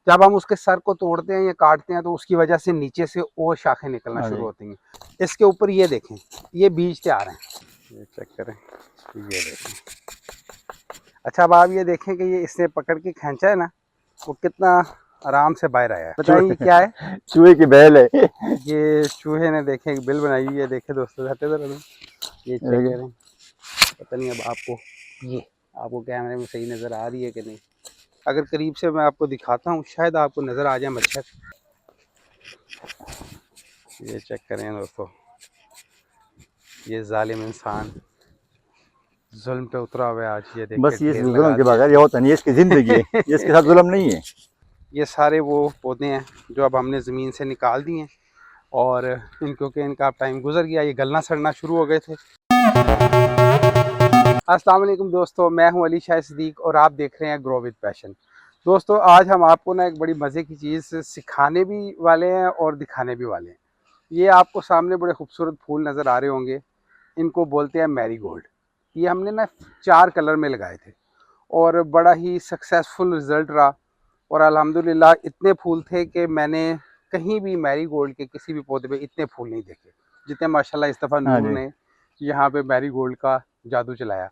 जब हम उसके सर को तोड़ते हैं या काटते हैं तो उसकी वजह से नीचे से और शाखें निकलना हाँ शुरू जी। होती हैं। इसके ऊपर ये देखें, ये बीज तैयार हैं, ये चेक करें, ये देखें। अच्छा, अब आप ये देखें कि ये इसने पकड़ के खींचा है ना, वो कितना आराम से बाहर आया है। बताइए ये क्या है? चूहे की बैल है। ये चूहे ने देखें एक बिल बनाई हुई है, देखे दोस्तों, हटे जरा तुम, ये चेक करें। पता नहीं अब आपको कैमरे में सही नज़र आ रही है कि नहीं। अगर करीब से मैं आपको दिखाता हूँ शायद आपको नज़र आ जाए मच्छर। ये चेक करें दोस्तों, ये जालिम इंसान जुल्म पे उतरा हुआ है आज। ये देखिए बस ये ढेर जुल्म लगा के दिया बगैर ये होता नहीं, इसकी जिंदगी है, ये इसके साथ जुल्म नहीं है। ये सारे वो पौधे हैं जो अब हमने ज़मीन से निकाल दिए हैं और क्योंकि इनका टाइम गुजर गया, ये गलना सड़ना शुरू हो गए थे। अस्सलाम वालेकुम दोस्तों, मैं हूं अली शाह सिद्दीक और आप देख रहे हैं ग्रो विद पैशन। दोस्तों, आज हम आपको ना एक बड़ी मज़े की चीज़ सिखाने भी वाले हैं और दिखाने भी वाले हैं। ये आपको सामने बड़े खूबसूरत फूल नज़र आ रहे होंगे, इनको बोलते हैं मैरीगोल्ड। ये हमने ना 4 कलर में लगाए थे और बड़ा ही सक्सेसफुल रिज़ल्ट रहा और अल्हम्दुलिल्लाह इतने फूल थे कि मैंने कहीं भी मैरीगोल्ड के किसी भी पौधे पे इतने फूल नहीं देखे जितने माशाल्लाह इस दफ़ा हाँ नूर जी, ने यहाँ पे मैरीगोल्ड का जादू चलाया।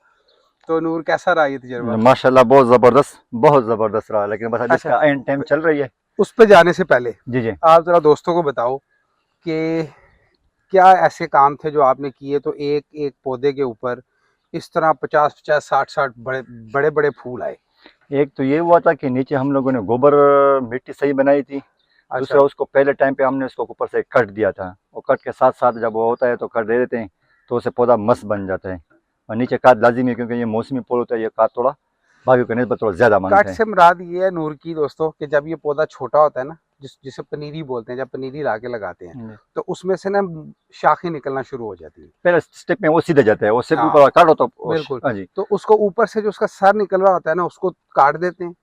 तो नूर, कैसा रहा ये तजर्बा? माशाल्लाह बहुत जबरदस्त रहा, लेकिन बस अब अच्छा, इसका एंड टाइम चल रही है। उस पे जाने से पहले जी जी। आप ज़रा दोस्तों को बताओ कि क्या ऐसे काम थे जो आपने किए तो एक एक पौधे के ऊपर इस तरह 50-50 60-60 बड़े बड़े बड़े फूल आए? एक तो ये हुआ था कि नीचे हम लोगों ने गोबर मिट्टी सही बनाई थी। अच्छा। दूसरा, उसको पहले टाइम पे हमने उसको ऊपर से कट दिया था, और कट के साथ साथ जब वो होता है तो कट दे देते हैं, तो उससे पौधा मस्त बन जाता है। और नीचे खाद लाजिमी है, क्योंकि ये मौसमी फूल होता है, ये खाद थोड़ा बाकी के नस्बत थोड़ा ज़्यादा कट मांगते हैं। से मुराद ये है नूर की दोस्तों कि जब ये पौधा छोटा होता है ना, जिसे पनीरी बोलते हैं, जब पनीरी लाके लगाते हैं तो उसमें से ना शाखें निकलना शुरू हो जाती हैं। पहले स्टेप में वो सीधे जाता है, वो सिर्फ हाँ, ऊपर काटो तो बिल्कुल। हाँ जी। तो उसको ऊपर से जो उसका सर निकल रहा होता है ना, उसको काट देते हैं।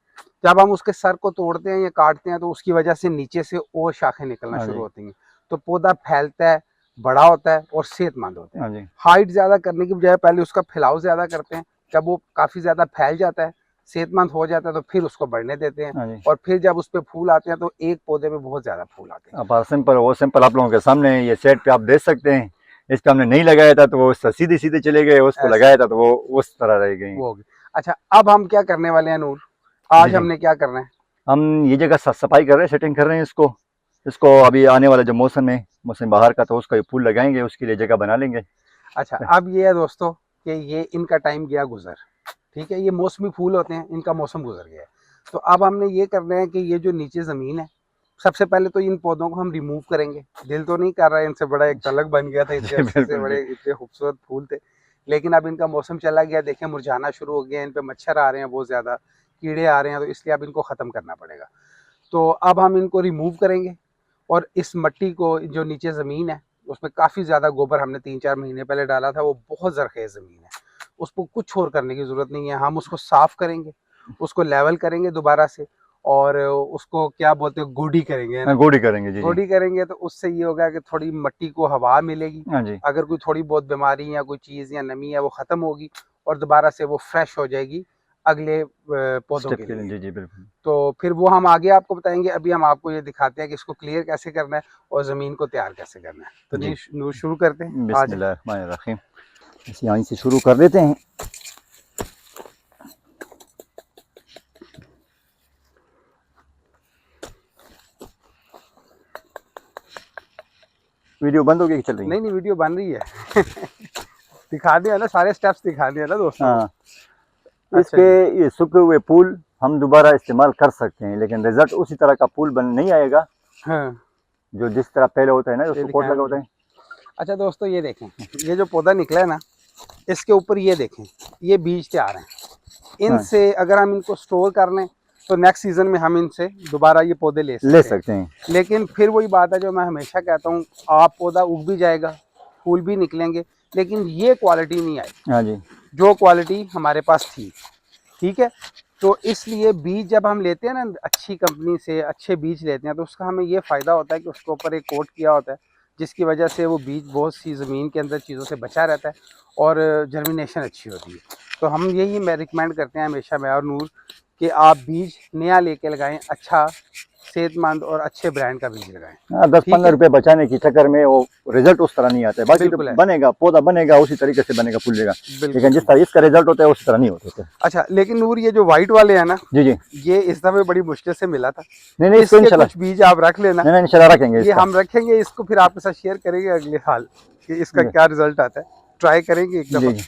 जब हम उसके सर को तोड़ते हैं या काटते हैं तो उसकी वजह से नीचे से और शाखें निकलना हाँ शुरू जी। होती हैं। तो पौधा फैलता है, बड़ा होता है और सेहतमंद होता है। हाँ जी। हाइट ज़्यादा करने की बजाय पहले उसका फैलाव ज़्यादा करते हैं। जब वो काफ़ी ज़्यादा फैल जाता है, सेहतमंद हो जाता है, तो फिर उसको बढ़ने देते हैं हाँ जी। और फिर जब उस पे फूल आते हैं तो एक पौधे पे बहुत ज़्यादा फूल आते हैं। अब सिंपल, वो सिंपल आप लोगों के सामने है, ये सेट पे आप देख सकते हैं। इस पे हमने नहीं लगाया था तो वो सीधे सीधे चले गए, उसको ऐसे लगाया था तो वो उस तरह रह गई। वो होगी। अच्छा, अब हम क्या करने वाले हैं नूर? जी आज जी। हमने क्या करना है? हम ये जगह सफाई कर रहे हैं, सेटिंग कर रहे हैं इसको। इसको अभी आने वाला जो मौसम है, मौसम बाहर का, तो उसका ये फूल लगाएंगे, उसके लिए जगह बना लेंगे। अच्छा, अब ये है दोस्तों कि ये इनका टाइम गया गुजर, ठीक है? ये मौसमी फूल होते हैं, इनका मौसम गुजर गया है। तो अब हमने ये करना है कि ये जो नीचे ज़मीन है, सबसे पहले तो इन पौधों को हम रिमूव करेंगे। दिल तो नहीं कर रहा है, इनसे बड़ा एक तलक बन गया था, इतने जी अरसे से बिल्कुल बड़े जी। इतने खूबसूरत फूल थे। लेकिन अब इनका मौसम चला गया, देखें मुरझाना शुरू हो गया, इन पे मच्छर आ रहे हैं बहुत ज़्यादा, कीड़े आ रहे हैं, तो इसलिए अब इनको ख़त्म करना पड़ेगा। तो अब हम इनको रिमूव करेंगे और इस मिट्टी को, जो नीचे ज़मीन है, उसमें काफ़ी ज़्यादा गोबर हमने 3-4 महीने पहले डाला था, वो बहुत ज़रख़ेज़ ज़मीन है, उसको कुछ और करने की ज़रूरत नहीं है। हम उसको साफ़ करेंगे, उसको लेवल करेंगे दोबारा से और उसको क्या बोलते हैं, गोडी करेंगे, है हाँ, ना? गोडी करेंगे, जी जी। गोडी करेंगे तो उससे ये होगा कि थोड़ी मिट्टी को हवा मिलेगी, हाँ जी। अगर कोई थोड़ी बहुत बीमारी या कोई चीज़ या नमी है वो ख़त्म होगी और दोबारा से वो फ्रेश हो जाएगी अगले पौधों स्टेप के के लिए, लिए। जी जी बिल्कुल। तो फिर वो हम आगे आपको बताएंगे। अभी हम आपको ये दिखाते हैं कि इसको क्लियर कैसे करना है और ज़मीन को तैयार कैसे करना है। तो जी, नूर शुरू करते हैं, आ जाए। बिस्मिल्लाहिर्रहमानिर्रहीम। इसे यहीं से शुरू कर देते हैं। वीडियो बंद हो गई कि चल रही है? नहीं नहीं, वीडियो बन रही है। दिखा दिया ना, सारे स्टेप्स दिखा दिया ना दोस्तों को। हाँ। अच्छा इसके जी। ये सूखे हुए फूल हम दोबारा इस्तेमाल कर सकते हैं, लेकिन रिजल्ट उसी तरह का फूल बन नहीं आएगा हाँ, जो जिस तरह पहले होता है ना, जो ये सपोर्ट दिखाएं लगा मुझे। होता है। अच्छा दोस्तों, ये देखें, ये जो पौधा निकला है ना, इसके ऊपर ये देखें, ये बीज तैयार हैं। हाँ, इनसे अगर हम इनको स्टोर कर लें तो नेक्स्ट सीजन में हम इनसे दोबारा ये पौधे ले ले सकते हैं। सकते हैं। लेकिन फिर वही बात है जो मैं हमेशा कहता हूँ, आप पौधा उग भी जाएगा, फूल भी निकलेंगे, लेकिन ये क्वालिटी नहीं आएगी हाँ जी। जो क्वालिटी हमारे पास थी, ठीक है? तो इसलिए बीज जब हम लेते हैं ना अच्छी कंपनी से, अच्छे बीज लेते हैं, तो उसका हमें ये फ़ायदा होता है कि उसके ऊपर एक कोट किया होता है, जिसकी वजह से वो बीज बहुत सी ज़मीन के अंदर चीज़ों से बचा रहता है और जर्मिनेशन अच्छी होती है। तो हम यही मैं रिकमेंड करते हैं हमेशा, मैं और नूर, कि आप बीज नया लेके लगाएं, अच्छा सेहतमंद और अच्छे ब्रांड का बीज लगाएं। हाँ, 10-15 रुपए बचाने के चक्कर में वो रिजल्ट उस तरह नहीं आता है। बाकी तो बिल्कुल है, बनेगा, पौधा बनेगा उसी तरीके से बनेगा, फूलेगा, बिल्कुल लेकिन जिस तरह इसका रिजल्ट होता है उस तरह नहीं होता है। अच्छा, लेकिन नूर ये जो व्हाइट वाले हैं ना, जी जी, ये इस दफे बड़ी मुश्किल से मिला था। नहीं नहीं, इसको इसके इंशाल्लाह, कुछ बीज आप रख लेना, नहीं नहीं, इंशाल्लाह रखेंगे ये इसका। हम रखेंगे, इसको फिर आपके साथ शेयर करेंगे अगले साल कि इसका क्या रिजल्ट आता है। ट्राई करेंगे एक दफा, जी जी,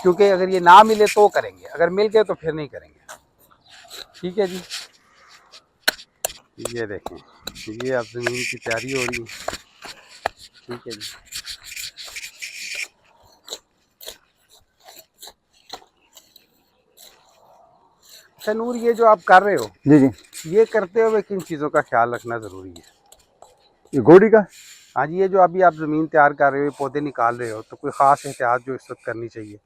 क्योंकि अगर ये ना मिले तो करेंगे, अगर मिल गए तो फिर नहीं करेंगे। ठीक है जी, ये देखें, ये अब ज़मीन की तैयारी हो रही है। ठीक है जी, अच्छा नूर, ये जो आप कर रहे हो, जी जी, ये करते हुए किन चीज़ों का ख्याल रखना ज़रूरी है? ये गोड़ी का हाँ जी, ये जो अभी आप ज़मीन तैयार कर रहे हो, पौधे निकाल रहे हो, तो कोई ख़ास एहतियात जो इस वक्त करनी चाहिए,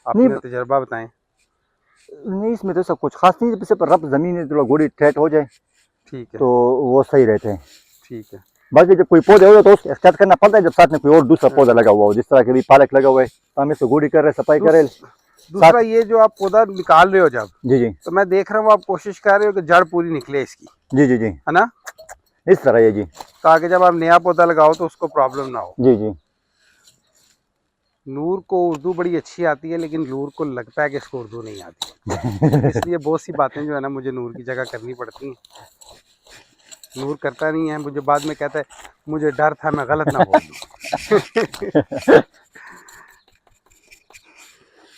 नहीं, अपने तजर्बा बताएं। नहीं इसमें तो सब कुछ खास नहीं है, सिर्फ रब जमीन है थोड़ा गोड़ी टाइट हो जाए ठीक है, तो वो सही रहते हैं। ठीक है। बाकी जब कोई पौधे हो तो उसको एहतियात करना पड़ता है, जब साथ में कोई और दूसरा पौधा लगा हुआ हो, जिस तरह के भी पालक लगा हुआ है तो हम इसको गोड़ी कर रहे, सफाई कर रहे। दूसरा ये जो आप पौधा निकाल रहे हो जब, जी जी, तो मैं देख रहा हूँ आप कोशिश कर रहे हो कि जड़ पूरी निकले इसकी, जी जी, जी है ना, इस तरह है जी, ताकि जब आप नया पौधा लगाओ तो उसको प्रॉब्लम ना हो। जी जी। नूर को उर्दू बड़ी अच्छी आती है, लेकिन नूर को लगता है कि इसको उर्दू नहीं आती, इसलिए बहुत सी बातें जो है ना मुझे नूर की जगह करनी पड़ती हैं। नूर करता नहीं है, मुझे बाद में कहता है मुझे डर था मैं गलत ना बोल दूं।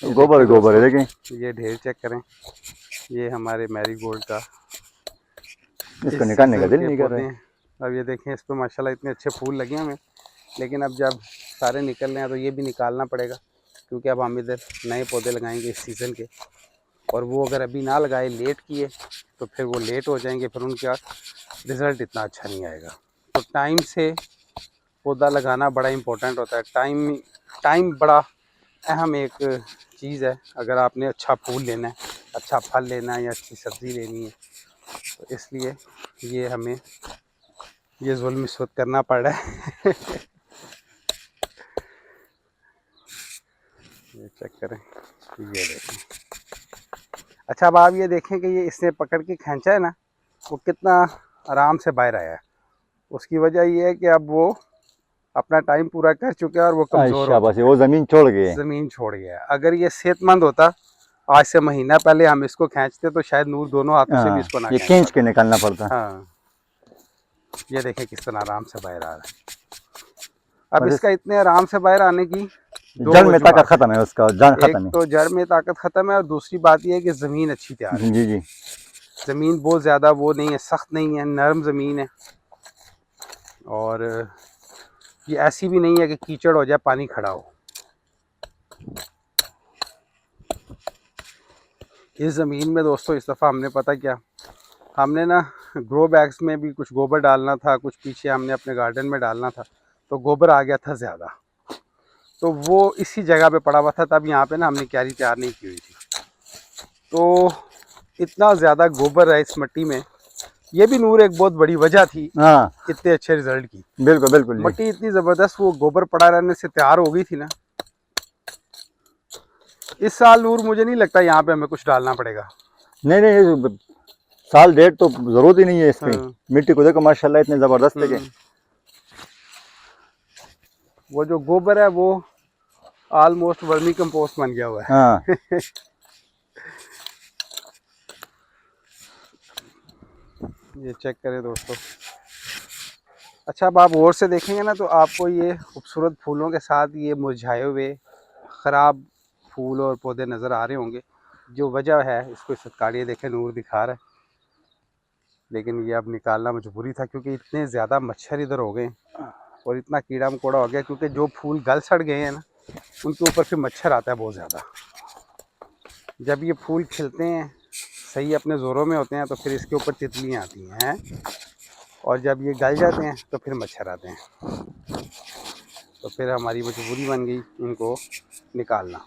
गोबर गोबर है देखें, ये ढेर चेक करें, ये हमारे मैरीगोल्ड का इसको इस निकालने का सीजन दिल के नहीं कर पौधे रहे। हैं। अब ये देखें, इस पर माशाल्लाह इतने अच्छे फूल लगे हमें, लेकिन अब जब सारे निकल रहे हैं तो ये भी निकालना पड़ेगा, क्योंकि अब हम इधर नए पौधे लगाएंगे इस सीज़न के, और वो अगर अभी ना लगाए, लेट किए, तो फिर वो लेट हो जाएंगे, फिर उनका रिज़ल्ट इतना अच्छा नहीं आएगा। तो टाइम से पौधा लगाना बड़ा इम्पोर्टेंट होता है। टाइम बड़ा अहम एक चीज़ है। अगर आपने अच्छा फूल लेना है, अच्छा फल लेना है या अच्छी सब्ज़ी लेनी है, तो इसलिए ये हमें ये जुल्म इस वक्त करना पड़ रहा है। ये चेक करें, ये देखें। अच्छा, अब आप ये देखें कि ये इसने पकड़ के खींचा है ना, वो कितना आराम से बाहर आया है। उसकी वजह ये है कि अब वो अपना टाइम पूरा कर चुके हैं और वो कमज़ोर हो शाबाश, चुका वो जमीन छोड़ गए। है, ज़मीन छोड़ गया है। अगर ये सेहतमंद होता, आज से महीना पहले हम इसको खींचते, तो शायद नूर दोनों हाथों से भी हाँ, इसको ना ये खींच खींच पाता। के निकालना पड़ता। हाँ, ये देखें किस तरह आराम से बाहर आ रहा है। अब और इसका इतने आराम से बाहर आने की दो जड़ में ताकत वजूहत खत्म है, उसका जान है। एक खत्म है। तो जड़ में ताकत ख़त्म है, और दूसरी बात यह है कि ज़मीन अच्छी तैयार है। जी जी, ज़मीन बहुत ज़्यादा वो नहीं है, सख्त नहीं है, नरम ज़मीन है, और ये ऐसी भी नहीं है कि कीचड़ हो जाए, पानी खड़ा हो। इस ज़मीन में दोस्तों इस दफ़ा हमने पता क्या, हमने ना ग्रो बैग्स में भी कुछ गोबर डालना था, कुछ पीछे हमने अपने गार्डन में डालना था, तो गोबर आ गया था ज़्यादा, तो वो इसी जगह पे पड़ा हुआ था। तब यहाँ पे ना हमने क्यारी तैयार नहीं की हुई थी, तो इतना ज़्यादा गोबर है इस मिट्टी में। ये भी नूर एक बहुत बड़ी वजह थी हाँ इतने अच्छे रिजल्ट की। बिल्कुल बिल्कुल जी। मिट्टी इतनी ज़बरदस्त वो गोबर पड़ा रहने से तैयार हो गई थी ना। इस साल नूर मुझे नहीं लगता यहाँ पे हमें कुछ डालना पड़ेगा। नहीं नहीं, साल डेढ़ तो जरूरत ही नहीं है इसकी। हाँ। मिट्टी को देखो माशाल्लाह इतने जबरदस्त है कि वो जो गोबर है वो ऑलमोस्ट वर्मी कंपोस्ट बन गया हुआ है। हाँ। ये चेक करें दोस्तों। अच्छा, अब आप गौर से देखेंगे ना, तो आपको ये खूबसूरत फूलों के साथ ये मुरझाए हुए ख़राब फूल और पौधे नज़र आ रहे होंगे। जो वजह है इसको इस काटिए, देखें नूर दिखा रहा है, लेकिन ये अब निकालना मजबूरी था, क्योंकि इतने ज़्यादा मच्छर इधर हो गए और इतना कीड़ा मकोड़ा हो गया, क्योंकि जो फूल गल सड़ गए हैं ना, उनके ऊपर फिर मच्छर आता है बहुत ज़्यादा। जब ये फूल खिलते हैं, सही अपने ज़ोरों में होते हैं, तो फिर इसके ऊपर तितलियाँ आती हैं, और जब ये गल जाते हैं तो फिर मच्छर आते हैं। तो फिर हमारी मजबूरी बन गई इनको निकालना।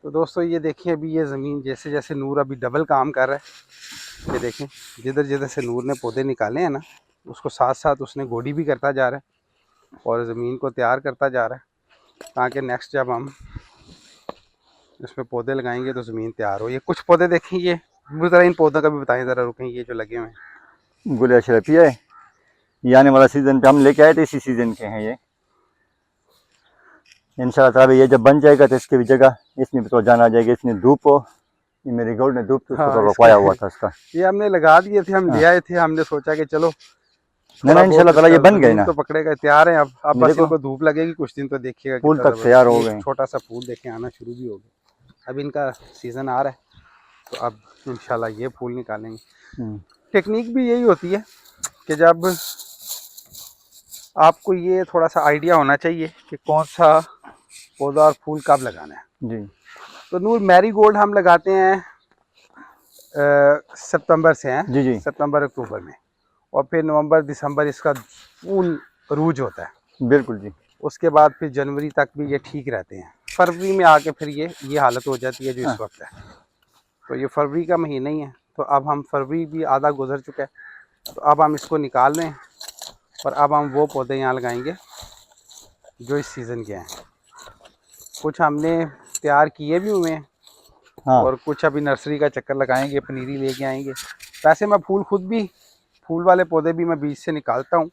तो दोस्तों ये देखिए, अभी ये ज़मीन जैसे जैसे नूर अभी डबल काम कर रहा है। ये देखें, जिधर जिधर से नूर ने पौधे निकाले हैं ना, उसको साथ साथ उसने गोडी भी करता जा रहा है और ज़मीन को तैयार करता जा रहा है, ताकि नेक्स्ट जब हम इसमें पौधे लगाएंगे तो ज़मीन तैयार हो। ये कुछ पौधे देखें, ये मुझे ज़रा इन पौधों का भी बताएं ज़रा, रुकें ये जो लगे हुए हैं। गुल अशरफिया है, ये आने वाला सीजन पे हम लेके आए थे, इसी सीजन के हैं ये। इंशाल्लाह ताला ये जब बन जाएगा तो इसकी भी जगह इसमें भी तो जान आ जाएगी। इसमें धूप हो, ये मेरी गोल्ड ने धूप तो उसको हाँ, तो रुकवाया हुआ था इसका। ये हमने लगा दिए थे, हम हाँ। ले आए थे, हमने सोचा कि चलो नहीं थोड़ा इंशाल्लाह बहुत ताला ये इसका बन गए ज़मीन ना, तो पकड़ेगा, तैयार है अब बस देखो इनको धूप लगेगी कुछ दिन तो देखिएगा फूल कितना तक तैयार हो ज़बरदस्त। गए। एक छोटा सा फूल देखें आना शुरू भी हो गया, अब इनका सीज़न आ रहा है तो अब इंशाल्लाह ये फूल निकालेंगे। टेक्निक भी यही होती है कि जब आपको ये थोड़ा सा आइडिया होना चाहिए कि कौन सा पौधा और फूल कब लगाना है। जी तो नूर मैरीगोल्ड हम लगाते हैं सितंबर से हैं, जी जी सितंबर अक्टूबर में, और फिर नवंबर दिसंबर इसका फूल रूज होता है। बिल्कुल जी। उसके बाद फिर जनवरी तक भी ये ठीक रहते हैं। फरवरी में आके फिर ये हालत हो जाती है जो इस वक्त है। तो ये फरवरी का महीना ही है, तो अब हम फरवरी भी आधा गुजर चुका है, तो अब हम इसको निकाल लें और अब हम वो पौधे यहाँ लगाएंगे जो इस सीज़न के हैं। कुछ हमने तैयार किए भी हुए हैं हाँ और कुछ अभी नर्सरी का चक्कर लगाएंगे, पनीरी लेके आएंगे। वैसे मैं फूल वाले पौधे भी मैं बीज से निकालता हूँ,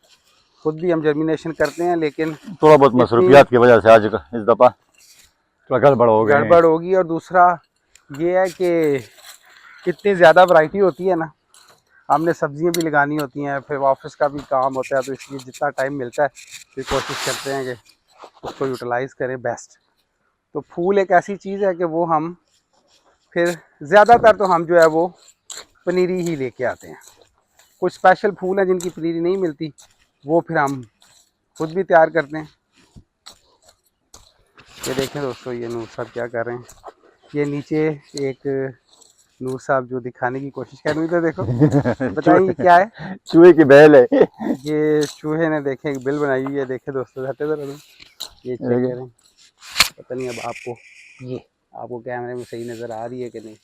खुद भी हम जर्मिनेशन करते हैं, लेकिन थोड़ा बहुत मसरूफियात की वजह से आज इस दफ़ा थोड़ा गड़बड़ हो गए हैं। गड़बड़ होगी। और दूसरा ये है कि इतनी ज़्यादा वैरायटी होती है ना, हमने सब्जियां भी लगानी होती हैं, फिर ऑफिस का भी काम होता है, तो इसलिए जितना टाइम मिलता है फिर कोशिश करते हैं कि उसको यूटिलाइज़ करें बेस्ट। तो फूल एक ऐसी चीज़ है कि वो हम फिर ज़्यादातर तो हम जो है वो पनीरी ही लेके आते हैं। कुछ स्पेशल फूल हैं जिनकी पनीरी नहीं मिलती, वो फिर हम खुद भी तैयार करते हैं। ये देखें दोस्तों, ये नूर साहब क्या कर रहे हैं। ये नीचे एक नूर साहब जो दिखाने की कोशिश कर रहे थे, देखो बताइए क्या है। चूहे की बैल है। ये चूहे ने देखे एक बिल बनाई हुई है, देखे दोस्तों, हटे जरा ये चेक करें। पता नहीं अब आपको कैमरे में सही नज़र आ रही है कि नहीं।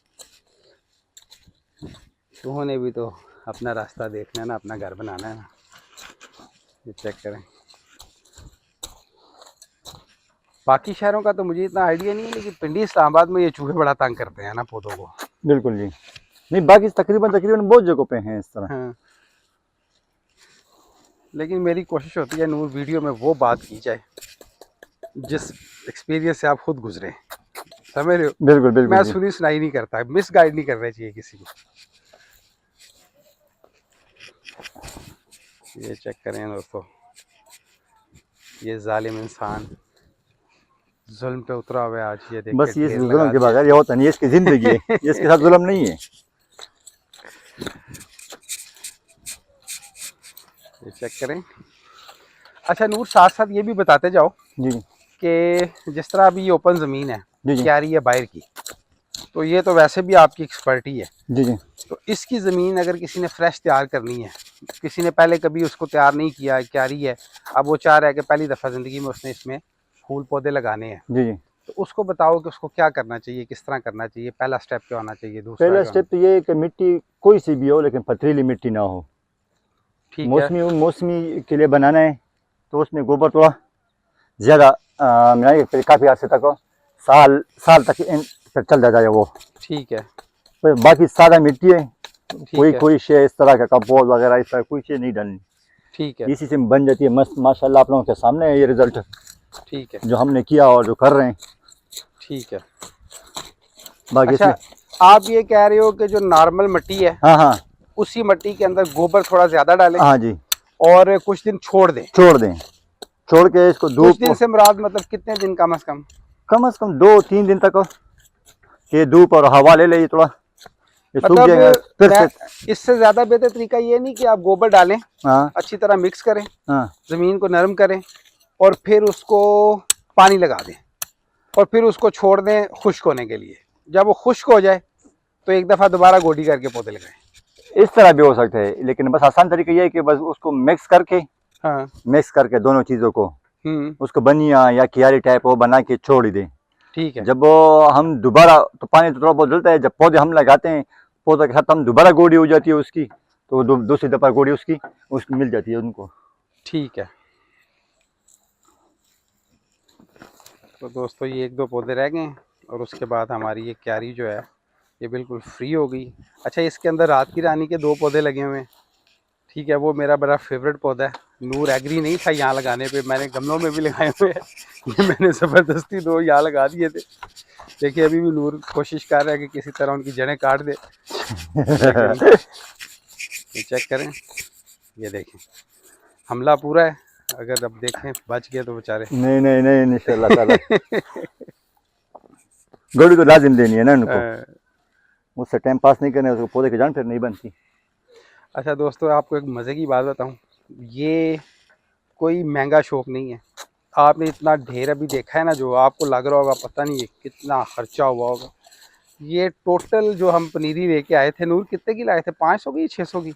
चूहों ने भी तो अपना रास्ता देखना है ना, अपना घर बनाना है ना। ये चेक करें। बाकी शहरों का तो मुझे इतना आइडिया नहीं है, लेकिन पिंडी इस्लामाबाद में ये चूहे बड़ा तंग करते हैं ना पौधों को। बिल्कुल जी। नहीं बाकी तकरीबन बहुत जगहों पे हैं इस तरह। हाँ, लेकिन मेरी कोशिश होती है नूर वीडियो में वो बात की जाए जिस एक्सपीरियंस से आप खुद गुजरे, समझ रहे हो। बिल्कुल बिल्कुल मैं जी। सुनी सुनाई नहीं करता, मिस गाइड नहीं करना चाहिए किसी को। ये चेक करें दोस्तों, ये जालिम इंसान जुल्म पे उतरा हुआ है आज। ये देखिए बस ये ढेर जुल्म लगा के दिया। बगैर ये होता नहीं है, इसकी जिंदगी है, ये इसके साथ जुल्म नहीं है। ये चेक करें। अच्छा नूर, साथ साथ ये भी बताते जाओ जी कि जिस तरह अभी ये ओपन ज़मीन है, जी जी क्यारी है बाहर की, तो ये तो वैसे भी आपकी एक्सपर्टी है। जी जी। तो इसकी ज़मीन अगर किसी ने फ्रेश तैयार करनी है, किसी ने पहले कभी उसको तैयार नहीं किया, क्यारी है, अब वो चाह रहा है कि पहली दफ़ा ज़िंदगी में उसने इसमें फूल पौधे लगाने हैं, जी जी। तो उसको बताओ कि उसको क्या करना चाहिए, किस तरह करना चाहिए, पहला स्टेप क्या होना चाहिए, दूसरा पहला क्या स्टेप होना। तो ये है कि मिट्टी कोई सी भी हो लेकिन पथरीली मिट्टी ना हो। ठीक है। मौसमी के लिए बनाना है तो उसमें गोबर थोड़ा ज़्यादा मिलाएंगे, फिर काफ़ी अर्से तक साल साल तक फिर चलता जाए वो। ठीक है। फिर बाकी सादा मिट्टी है, ठीक है। कोई शे इस तरह का कंपोज वगैरह इस तरह कोई चीज़ नहीं डालनी, ठीक है। इसी से बन जाती है मस्त। माशाल्लाह आप लोगों के सामने है ये रिजल्ट ठीक है। जो हमने किया और जो कर रहे हैं। ठीक है। बाकी अच्छा, इसमें आप ये कह रहे हो कि जो नॉर्मल मिट्टी है, हाँ हाँ उसी मिट्टी के अंदर गोबर थोड़ा ज़्यादा डालें हाँ जी, और कुछ दिन छोड़ दें। छोड़ दें, छोड़ के इसको कुछ धूप दिन से मुराद मतलब कितने दिन कम से कम? कम से कम 2-3 दिन तक ये धूप और हवा ले ले, ये थोड़ा ये सूख मतलब जाएगा फिर से। इससे ज़्यादा बेहतर तरीका ये नहीं कि आप गोबर डालें, हाँ अच्छी तरह मिक्स करें, हाँ ज़मीन को नरम करें और फिर उसको पानी लगा दें और फिर उसको छोड़ दें खुश्क होने के लिए। जब वो खुश्क हो जाए तो एक दफ़ा दोबारा गोडी करके पौधे लगाएं। इस तरह भी हो सकता है, लेकिन बस आसान तरीका ये है कि बस उसको हाँ। मिक्स करके दोनों चीज़ों को हम्म। उसको बनिया या क्यारी टाइप वो बना के छोड़ ही दें। ठीक है। जब वो हम दोबारा, तो पानी तो थोड़ा बहुत डलता है, जब पौधे हम लगाते हैं पौधे के साथ हम दोबारा गोडी हो जाती है उसकी, तो दूसरी दफा गोडी उसकी मिल जाती है उनको। ठीक है। तो दोस्तों ये 1-2 पौधे रह गए हैं और उसके बाद हमारी ये क्यारी जो है ये बिल्कुल फ्री हो गई। अच्छा, इसके अंदर रात की रानी के 2 पौधे लगे हुए हैं, ठीक है, वो मेरा बड़ा फेवरेट पौधा है। नूर एग्री नहीं था यहाँ लगाने पे, मैंने गमलों में भी लगाए हुए हैं। ये मैंने ज़बरदस्ती 2 यहाँ लगा दिए थे। देखिए अभी भी नूर कोशिश कर रहा है कि किसी तरह उनकी जड़ें काट दे, लेकिन ये चेक करें, ये देखें हमला पूरा है। अगर अब देखें बच गए तो बेचारे। नहीं नहीं नहीं, इंशाल्लाह ताला गोली तो लाजिम देनी है ना उनको, मुझसे टाइम पास नहीं करने, उसको पौधे की जान फिर नहीं बनती। अच्छा दोस्तों, आपको एक मज़े की बात बताऊं, ये कोई महंगा शौक नहीं है। आपने इतना ढेर अभी देखा है ना, जो आपको लग रहा होगा पता नहीं है कितना खर्चा हुआ होगा। ये टोटल जो हम पनीरी लेके आए थे, नूर कितने की लाए थे, 500 की 600 की?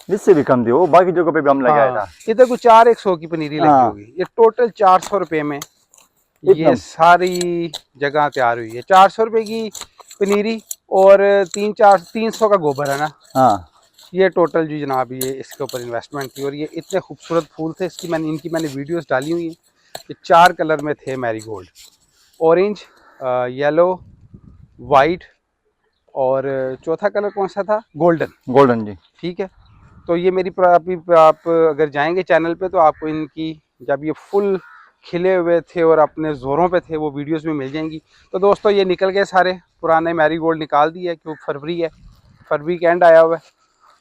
इससे भी कम थी वो, बाकी जगह पे भी हम लगाया हाँ, था। इधर कुछ 400 की पनीरी लगी हाँ। होगी। ये टोटल 400 रुपये में ये सारी जगह तैयार हुई है। 400 रुपये की पनीरी और 300 का गोबर है ना। हाँ, ये टोटल जी जनाब, ये इसके ऊपर इन्वेस्टमेंट थी। और ये इतने खूबसूरत फूल थे, इनकी मैंने वीडियोस डाली हुई हैं। ये 4 कलर में थे, मैरीगोल्ड, ऑरेंज, येलो, वाइट और चौथा कलर कौन सा था, गोल्डन। गोल्डन जी। ठीक है, तो ये मेरी आप अगर जाएंगे चैनल पे तो आपको इनकी, जब ये फुल खिले हुए थे और अपने ज़ोरों पे थे, वो वीडियोस में मिल जाएंगी। तो दोस्तों ये निकल गए सारे पुराने मैरीगोल्ड, निकाल दिए क्योंकि फरवरी है, फरवरी का एंड आया हुआ है।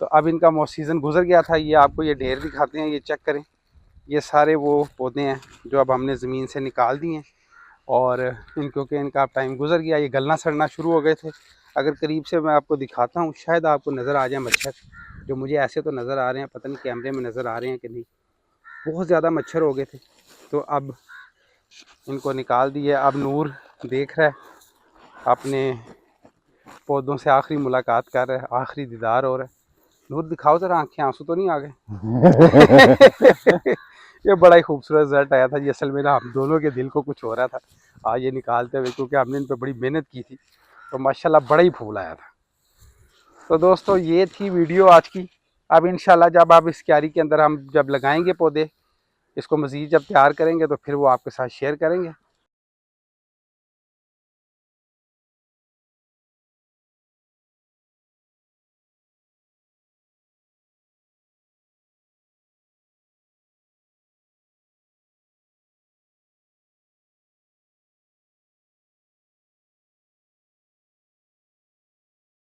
तो अब इनका सीज़न गुजर गया था। ये आपको ये ढेर दिखाते हैं, ये चेक करें, ये सारे वो पौधे हैं जो अब हमने ज़मीन से निकाल दिए हैं। और क्योंकि इनका टाइम गुजर गया, ये गलना सड़ना शुरू हो गए थे। अगर करीब से मैं आपको दिखाता हूँ, शायद आपको नज़र आ जाए मच्छर, जो मुझे ऐसे तो नज़र आ रहे हैं, पता नहीं कैमरे में नज़र आ रहे हैं कि नहीं। बहुत ज़्यादा मच्छर हो गए थे, तो अब इनको निकाल दिए। अब नूर देख रहा है, अपने पौधों से आखिरी मुलाकात कर रहा है, आखिरी दीदार हो रहा है। नूर दिखाओ जरा, आंखें, आंसू तो नहीं आ गए? ये बड़ा ही खूबसूरत रिजल्ट आया था। ये असल में ना हम दोनों के दिल को कुछ हो रहा था आज ये निकालते हुए, क्योंकि हमने इन पर बड़ी मेहनत की थी, तो माशाल्लाह बड़ा ही फूल आया था। तो दोस्तों ये थी वीडियो आज की। अब इंशाल्लाह जब आप इस क्यारी के अंदर हम जब लगाएंगे पौधे, इसको मज़ीद जब तैयार करेंगे तो फिर वो आपके साथ शेयर करेंगे।